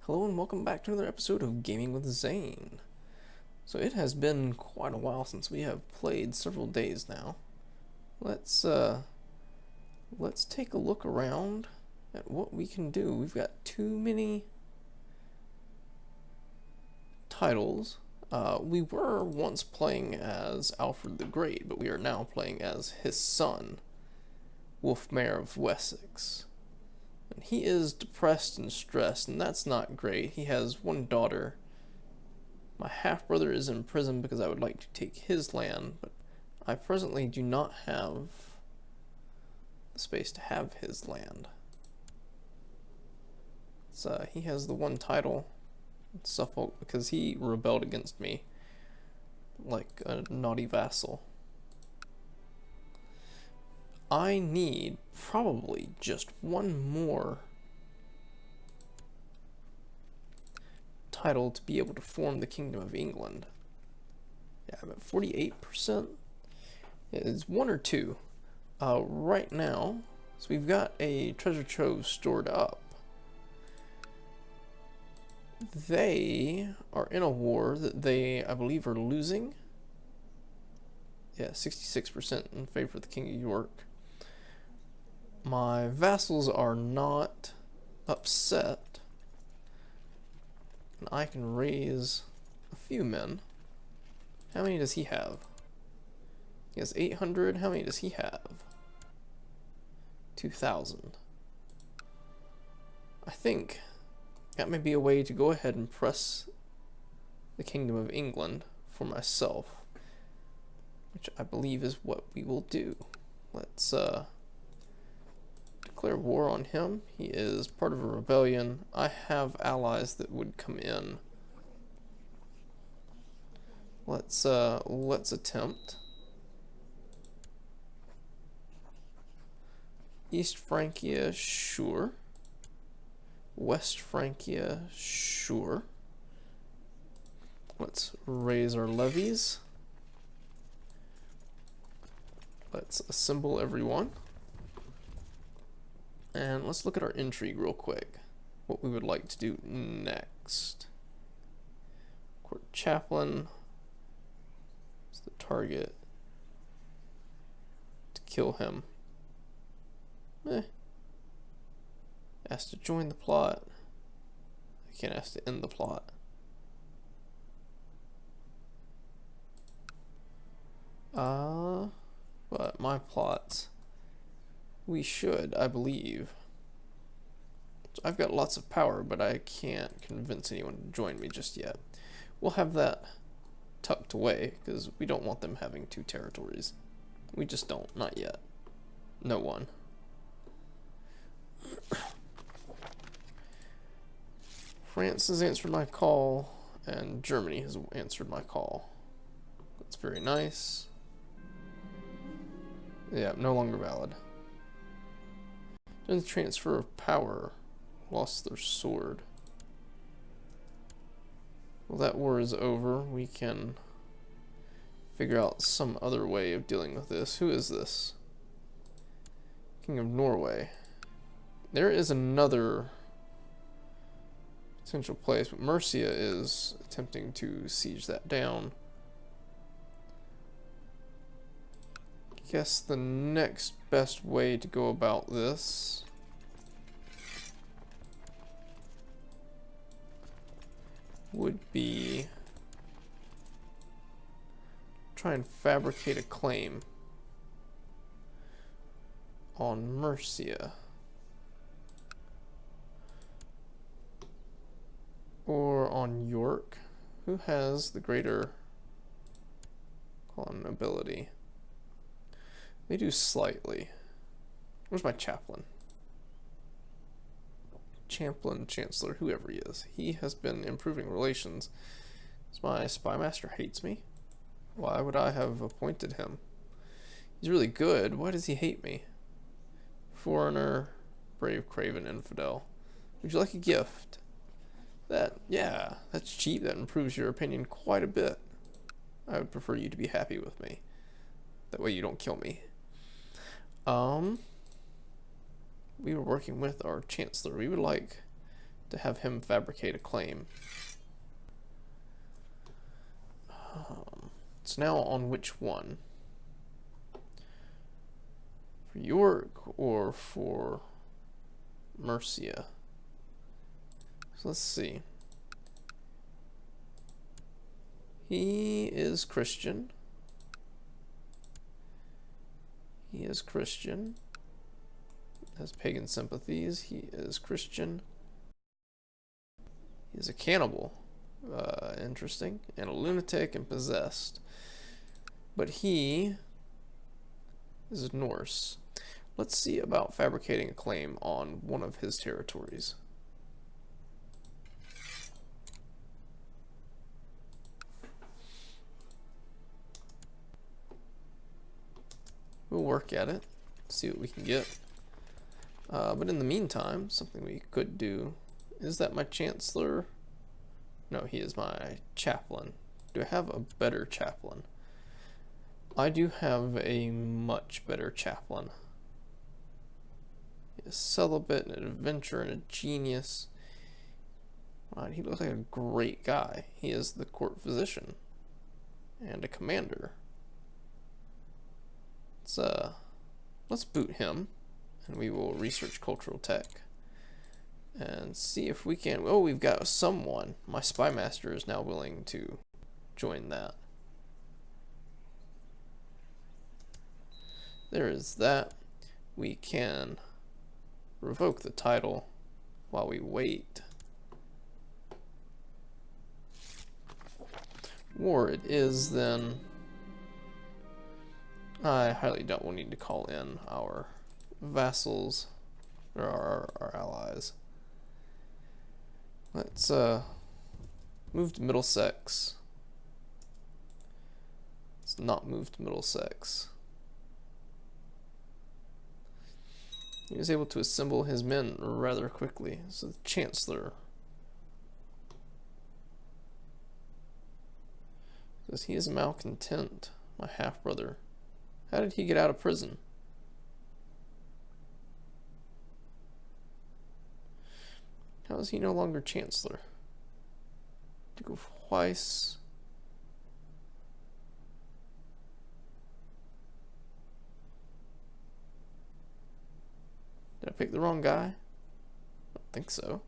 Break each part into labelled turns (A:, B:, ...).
A: Hello and welcome back to another episode of Gaming with Zane. So it has been quite a while since we have played, several days now. Let's take a look around at what we can do. We've got too many titles. We were once playing as Alfred the Great, but we are now playing as his son, Wolfmare of Wessex. And he is depressed and stressed, and that's not great. He has one daughter. My half-brother is in prison because I would like to take his land, but I presently do not have the space to have his land. He has the one title, Suffolk, because he rebelled against me like a naughty vassal. I need probably just one more title to be able to form the Kingdom of England. Yeah, I'm at 48%. It's one or two. Right now, so we've got a treasure trove stored up. They are in a war that they, I believe, are losing. Yeah, 66% in favor of the King of York. My vassals are not upset, and I can raise a few men. How many does he have? He has 800. How many does he have? 2,000. I think that may be a way to go ahead and press the Kingdom of England for myself, which I believe is what we will do. Let's declare war on him. He is part of a rebellion. I have allies that would come in. Let's attempt. East Francia, sure. West Francia, sure. Let's raise our levies. Let's assemble everyone. And let's look at our intrigue real quick. What we would like to do next. Court chaplain is the target. To kill him. Asked to join the plot. I can't ask to end the plot. But my plots, we should, I believe. So I've got lots of power, but I can't convince anyone to join me just yet. We'll have that tucked away, because we don't want them having two territories. We just don't, not yet. No one. France has answered my call, and Germany has answered my call. That's very nice. Yeah, no longer valid. During the transfer of power, lost their sword. Well, that war is over. We can figure out some other way of dealing with this. Who is this? King of Norway. There is another potential place, but Mercia is attempting to siege that down. Guess the next best way to go about this would be try and fabricate a claim on Mercia. Or on York. Who has the greater colon ability? They do slightly. Where's my chaplain? Chancellor, whoever he is. He has been improving relations. My spy master hates me. Why would I have appointed him? He's really good. Why does he hate me? Foreigner, brave, craven, infidel. Would you like a gift? Yeah, that's cheap. That improves your opinion quite a bit. I would prefer you to be happy with me. That way you don't kill me. We were working with our chancellor. We would like to have him fabricate a claim. It's now on which one? For York or for Mercia? So let's see. He is Christian. He is Christian. Has pagan sympathies. He is Christian. He is a cannibal. Interesting. And a lunatic and possessed. But he is Norse. Let's see about fabricating a claim on one of his territories. We'll work at it, see what we can get. But in the meantime, something we could do, is that my chancellor? No, he is my chaplain. Do I have a better chaplain? I do have a much better chaplain. He's a celibate, an adventurer, and a genius. He looks like a great guy. He is the court physician and a commander. Let's boot him, and we will research cultural tech and see if we can. Oh, we've got someone. My spy master is now willing to join that. There is that. We can revoke the title while we wait. War it is then. I highly doubt we'll need to call in our vassals or our allies. Let's move to Middlesex. Let's not move to Middlesex. He was able to assemble his men rather quickly. So the Chancellor says he is malcontent, my half-brother. How did he get out of prison? How is he no longer Chancellor? Duke of Weiss. Did I pick the wrong guy? I don't think so.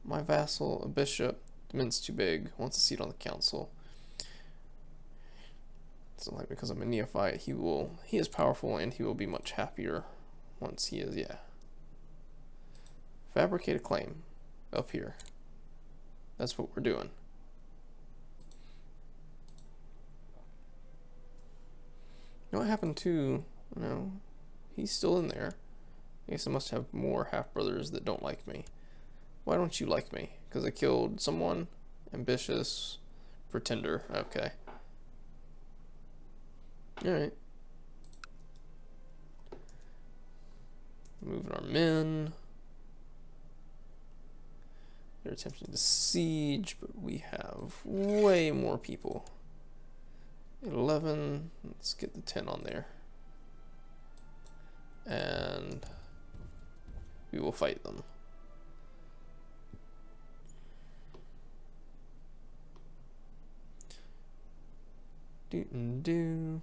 A: My vassal, a bishop, demand's too big, wants a seat on the council. So like because I'm a neophyte, he is powerful and he will be much happier once he is, yeah. Fabricate a claim up here. That's what we're doing. You know what happened to, no, he's still in there. I guess I must have more half-brothers that don't like me. Why don't you like me? Because I killed someone? Ambitious pretender. Okay. Alright. Moving our men. They're attempting to siege, but we have way more people. 11. Let's get the 10 on there. And we will fight them. Do.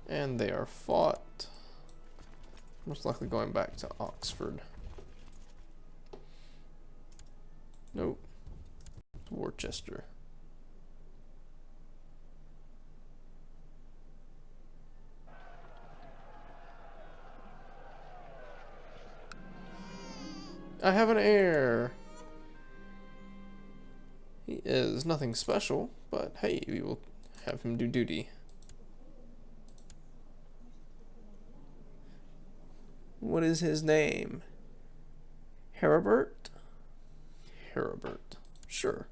A: And they are fought. Most likely going back to Oxford. Nope. Worcester. I have an heir. He is nothing special, but hey, we will have him do duty. What is his name? Heribert? Heribert. Sure.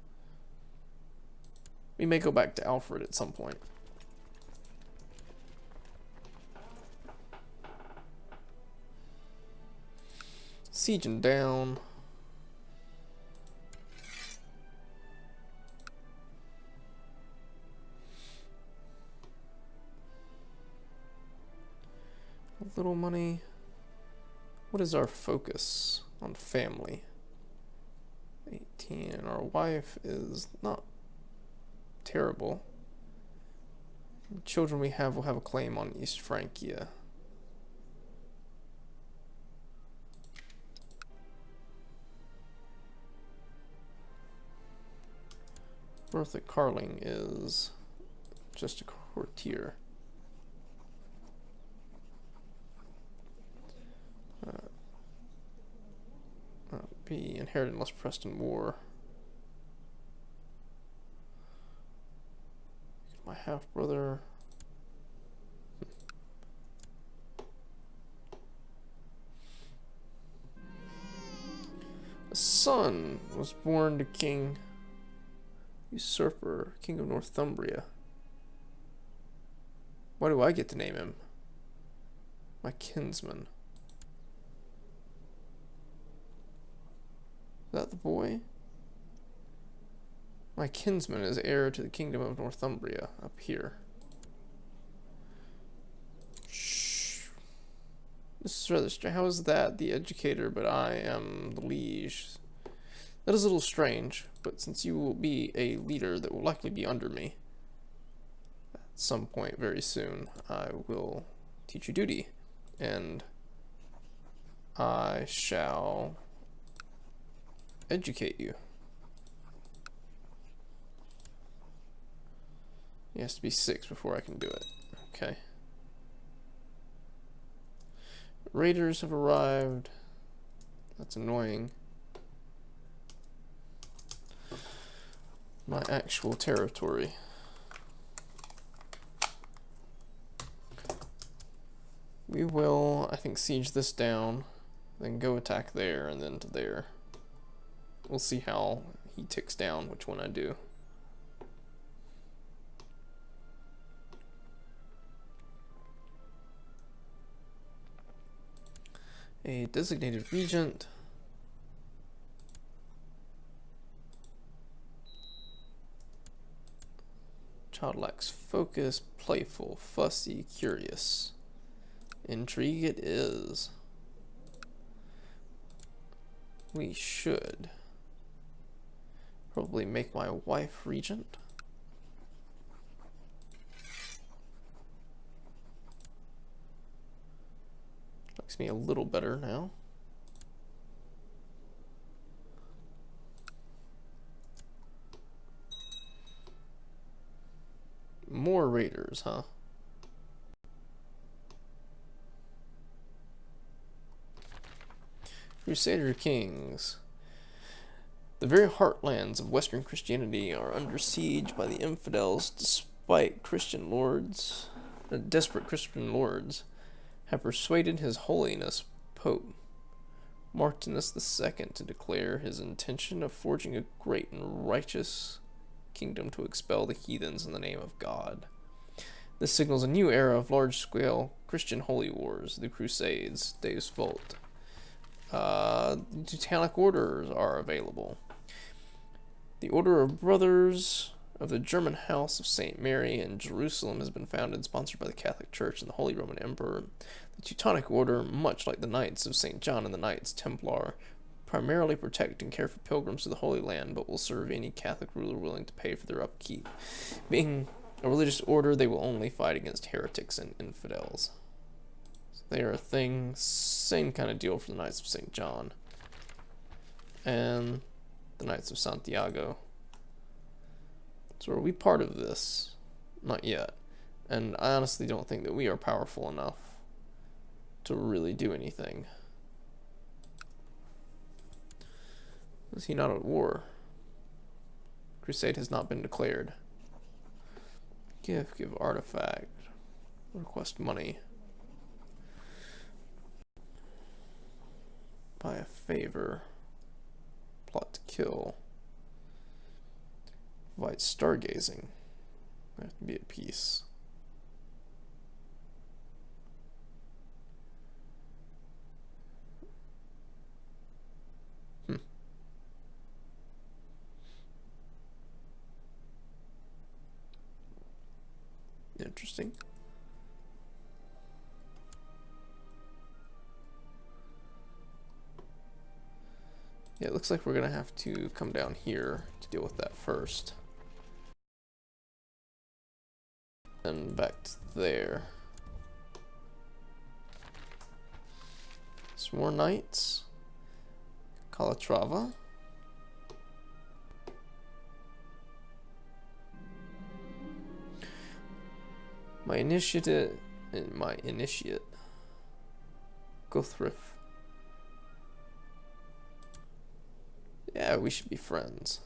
A: We may go back to Alfred at some point. Sieging down. A little money. What is our focus on family? 18. Our wife is not terrible. The children we have will have a claim on East Francia. Bertha Carling is just a courtier. Be inherited unless pressed in war. My half-brother. A son was born to King Usurper, King of Northumbria. Why do I get to name him? My kinsman. Is that the boy? My kinsman is heir to the kingdom of Northumbria, up here. Shh. This is rather strange. How is that the educator, but I am the liege? That is a little strange, but since you will be a leader that will likely be under me, at some point very soon, I will teach you duty, and I shall educate you. He has to be 6 before I can do it. Okay. Raiders have arrived. That's annoying. My actual territory. We will, I think, siege this down, then go attack there, and then to there. We'll see how he ticks down, which one I do. A designated regent. Child lacks focus, playful, fussy, curious. Intrigue it is. We should probably make my wife regent. Likes me a little better now. More raiders, huh? Crusader Kings. The very heartlands of Western Christianity are under siege by the infidels despite desperate Christian lords have persuaded His Holiness Pope Martinus II to declare his intention of forging a great and righteous kingdom to expel the heathens in the name of God. This signals a new era of large-scale Christian holy wars, the Crusades, Deus Vult. Teutonic orders are available. The Order of Brothers of the German House of St. Mary in Jerusalem has been founded and sponsored by the Catholic Church and the Holy Roman Emperor. The Teutonic Order, much like the Knights of St. John and the Knights Templar, primarily protect and care for pilgrims to the Holy Land, but will serve any Catholic ruler willing to pay for their upkeep. Being a religious order, they will only fight against heretics and infidels. So they are a thing, same kind of deal for the Knights of St. John. And the Knights of Santiago. So are we part of this? Not yet. And I honestly don't think that we are powerful enough to really do anything. Is he not at war? Crusade has not been declared. Give artifact. Request money. Buy a favor. Plot to kill. Provide stargazing. I have to be at peace. Interesting. Yeah, it looks like we're gonna have to come down here to deal with that first. And back to there. Some more knights. Calatrava. My initiate. Gothrif. Yeah, we should be friends.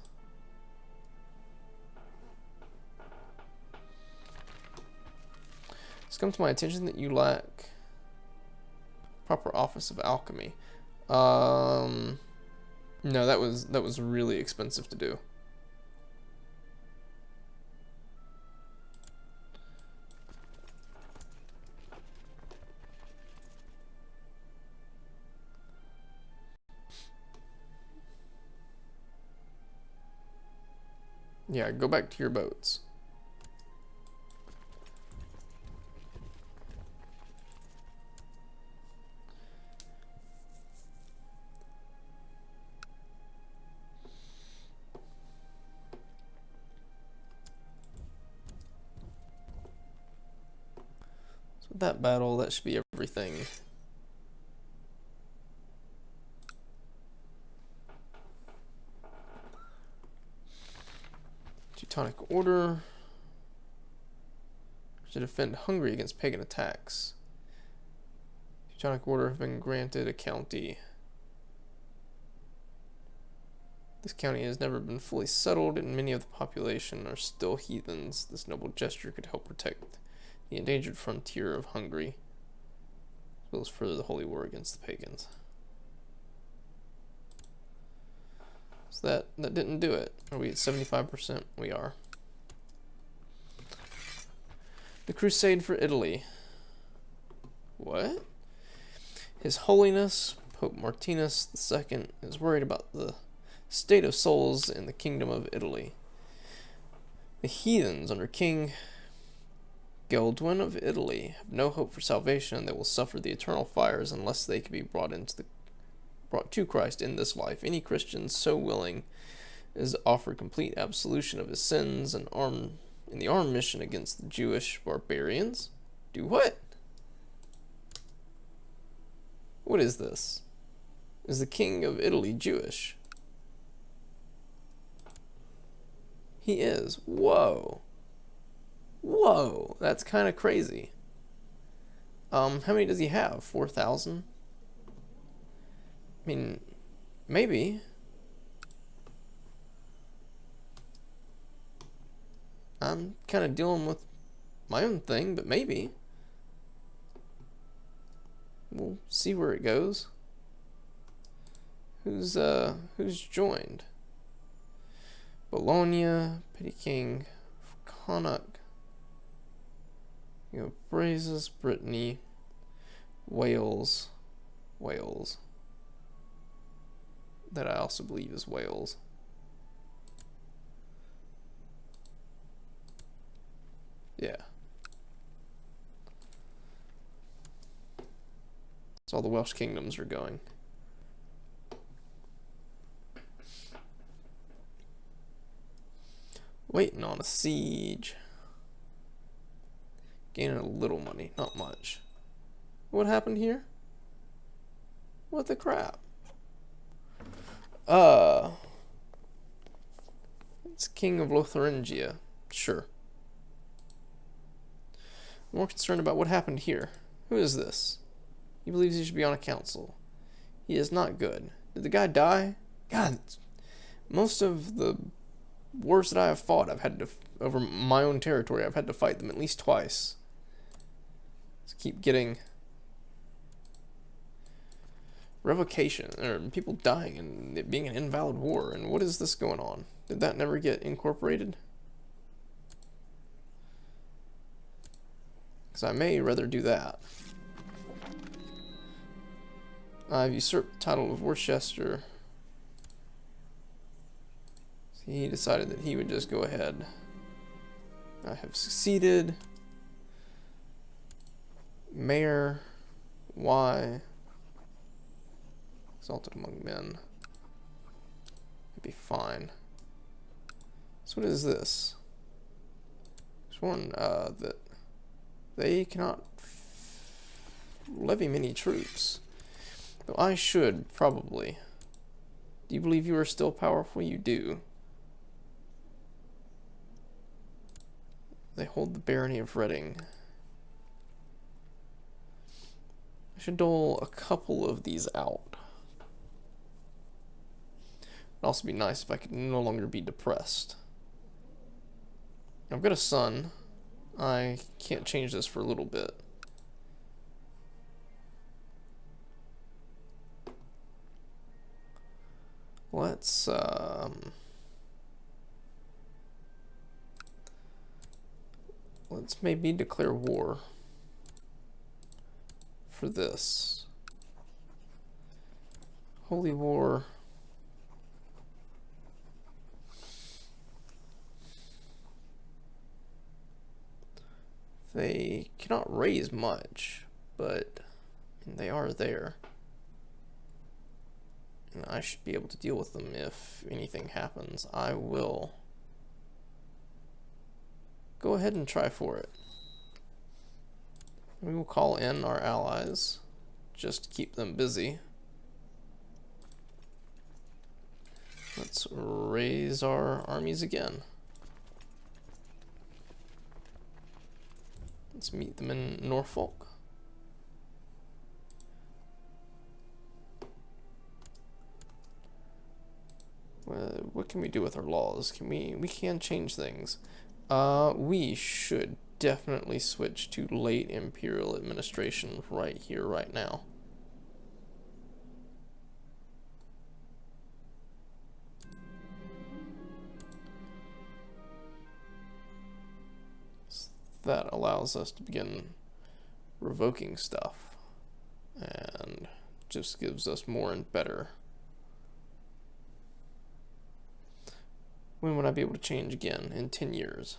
A: It's come to my attention that you lack proper office of alchemy. No, that was really expensive to do. Yeah, go back to your boats. So that battle, that should be everything. Teutonic Order to defend Hungary against pagan attacks. Teutonic Order have been granted a county. This county has never been fully settled, and many of the population are still heathens. This noble gesture could help protect the endangered frontier of Hungary, as well as further the holy war against the pagans. So that didn't do it. Are we at 75%? We are. The Crusade for Italy. What? His Holiness, Pope Martinus II, is worried about the state of souls in the Kingdom of Italy. The heathens under King Geldwin of Italy have no hope for salvation, and they will suffer the eternal fires unless they can be brought to Christ in this life. Any Christian so willing is offered complete absolution of his sins and in the armed mission against the Jewish barbarians. Do what? What is this? Is the King of Italy Jewish? He is. Whoa. Whoa. That's kind of crazy. How many does he have? 4,000? I mean, maybe. I'm kind of dealing with my own thing, but maybe. We'll see where it goes. Who's joined? Bologna, Petty King, Connaught, Brazos, Brittany, Wales. That I also believe is Wales. Yeah. So all the Welsh kingdoms are going. Waiting on a siege. Gaining a little money, not much. What happened here? What the crap? It's King of Lotharingia. Sure. I'm more concerned about what happened here. Who is this? He believes he should be on a council. He is not good. Did the guy die? God, most of the wars that I have fought, I've had to, over my own territory, I've had to fight them at least twice. Just keep getting revocation, or people dying and it being an invalid war. And what is this going on? Did that never get incorporated? Because I may rather do that. I've usurped the title of Worcester. He decided that he would just go ahead. I have succeeded. Mayor. Why? Exalted among men. be fine. So what is this? Sworn that they cannot levy many troops. Though I should, probably. Do you believe you are still powerful? You do. They hold the barony of Reading. I should dole a couple of these out. It'd also be nice if I could no longer be depressed. I've got a son. I can't change this for a little bit. Let's maybe declare war for this. Holy War. They cannot raise much, but they are there. And I should be able to deal with them if anything happens. I will go ahead and try for it. We will call in our allies just to keep them busy. Let's raise our armies again. Let's meet them in Norfolk. What can we do with our laws? We can change things. We should definitely switch to late imperial administration right here, right now. That allows us to begin revoking stuff and just gives us more and better. When would I be able to change again? In 10 years.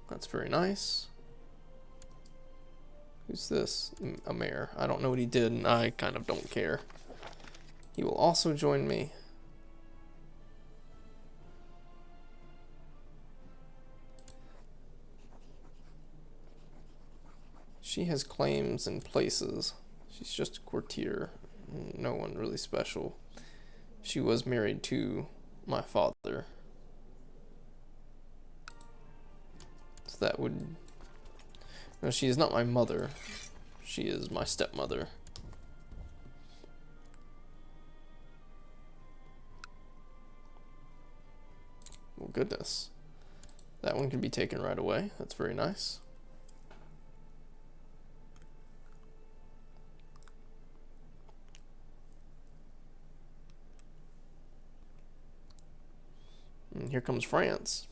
A: That's very nice. Who's this? A mayor. I don't know what he did, and I kind of don't care. He will also join me. She has claims and places. She's just a courtier. No one really special. She was married to my father. So that would... No, she is not my mother. She is my stepmother. Well, goodness. That one can be taken right away. That's very nice. And here comes France.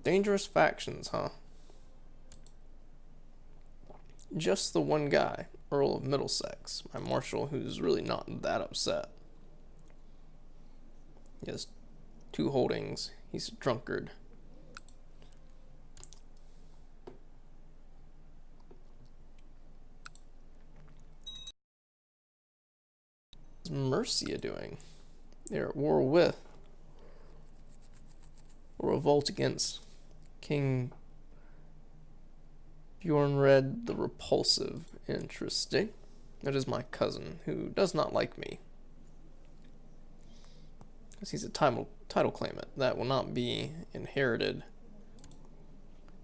A: Dangerous factions, huh? Just the one guy, Earl of Middlesex, my marshal, who's really not that upset. He has 2 holdings. He's a drunkard. What's Mercia doing? They're at war with, or revolt against, King Bjornred the Repulsive. Interesting. That is my cousin, who does not like me. Because he's a title claimant. That will not be inherited.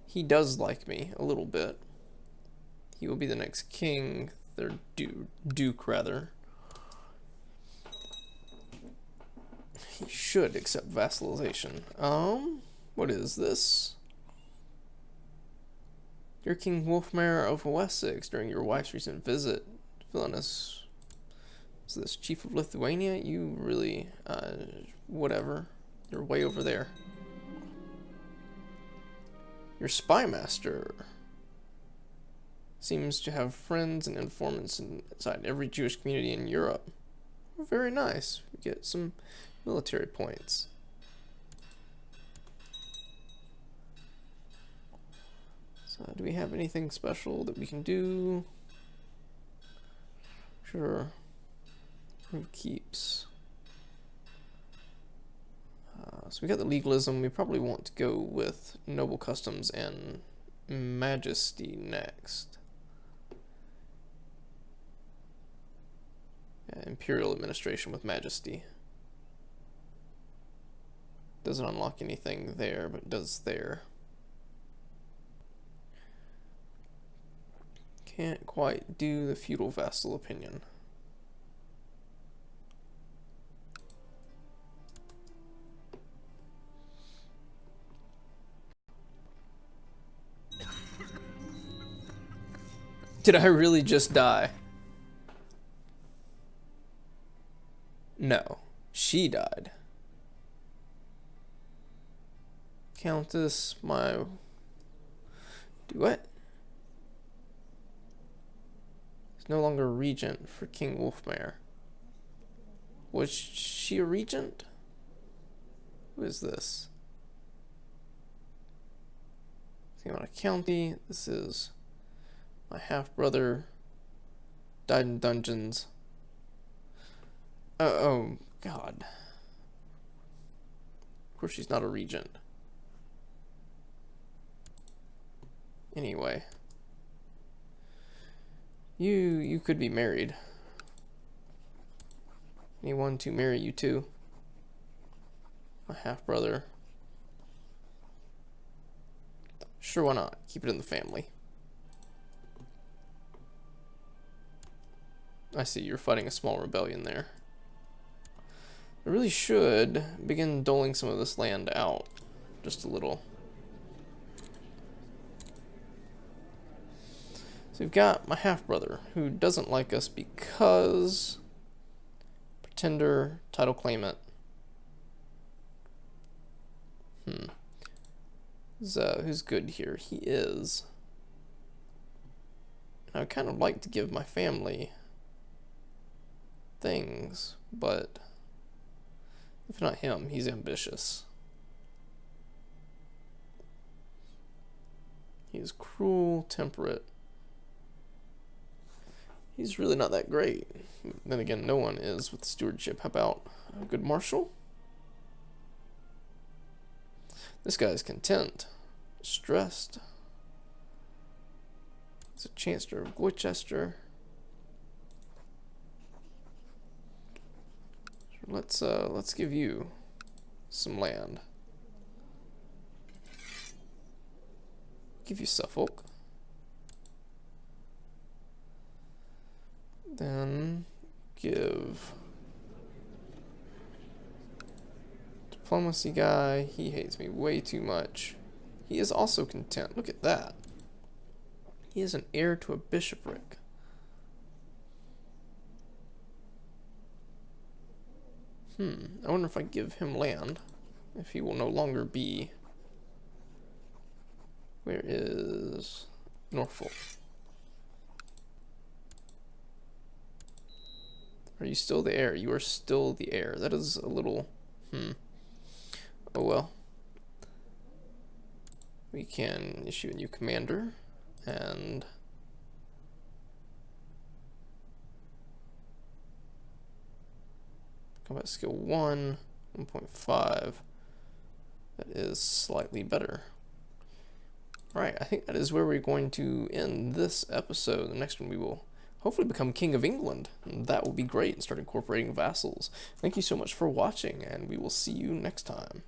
A: He does like me a little bit. He will be the next king, their duke rather. He should accept vassalization. What is this? Dear King Wolfmare of Wessex, during your wife's recent visit, Villainous, is this Chief of Lithuania? You really, whatever. You're way over there. Your spy master seems to have friends and informants inside every Jewish community in Europe. Very nice. We get some military points. So, do we have anything special that we can do? Sure. Who keeps? So we got the legalism. We probably want to go with noble customs and majesty next. Imperial administration with majesty. Doesn't unlock anything there, but does there. Can't quite do the feudal vassal opinion. Did I really just die? No, she died. Countess, my... Do what? Is no longer regent for King Wolfmare. Was she a regent? Who is this? Think about a county. This is my half-brother. Died in dungeons. Oh, God. Of course she's not a regent. Anyway. You could be married. Anyone to marry you to? My half-brother. Sure, why not? Keep it in the family. I see, you're fighting a small rebellion there. I really should begin doling some of this land out. Just a little. So we've got my half-brother, who doesn't like us because... Pretender, title claimant. Who's good here? He is. I would kind of like to give my family things, but if not him, he's ambitious. He's cruel, temperate. He's really not that great. Then again, no one is with stewardship. How about a good marshal? This guy's content. Stressed. It's a Chancellor of Gloucester. Let's give you some land. Give you Suffolk. Then give diplomacy guy. He hates me way too much. He is also content. Look at that. He is an heir to a bishopric. I wonder if I give him land, if he will no longer be. Where is Norfolk? Are you still the heir? You are still the heir. That is a little... Oh well. We can issue a new commander, and... Combat skill 1, 1.5. That is slightly better. Alright, I think that is where we're going to end this episode. The next one we will hopefully become King of England. And that will be great and start incorporating vassals. Thank you so much for watching, and we will see you next time.